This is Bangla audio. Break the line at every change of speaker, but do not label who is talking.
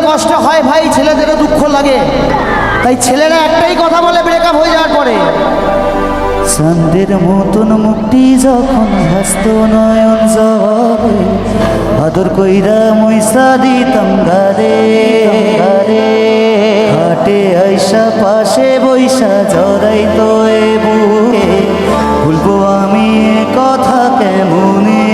কষ্ট হয় ভাই, ছেলেদেরও দুঃখ লাগে, তাই ছেলেরা একটাই কথা বলে ব্রেকআপ হয়ে যাওয়ার পরে, চাঁদের মতন মুক্তি যখন হাসত নয়ন জলে, আদর কইরা মইসা দিতাম গারে হাটে আইসা পাশে বৈশা জড়াইতো এ বুকে, ভুলবো আমি এ কথা কেমনে।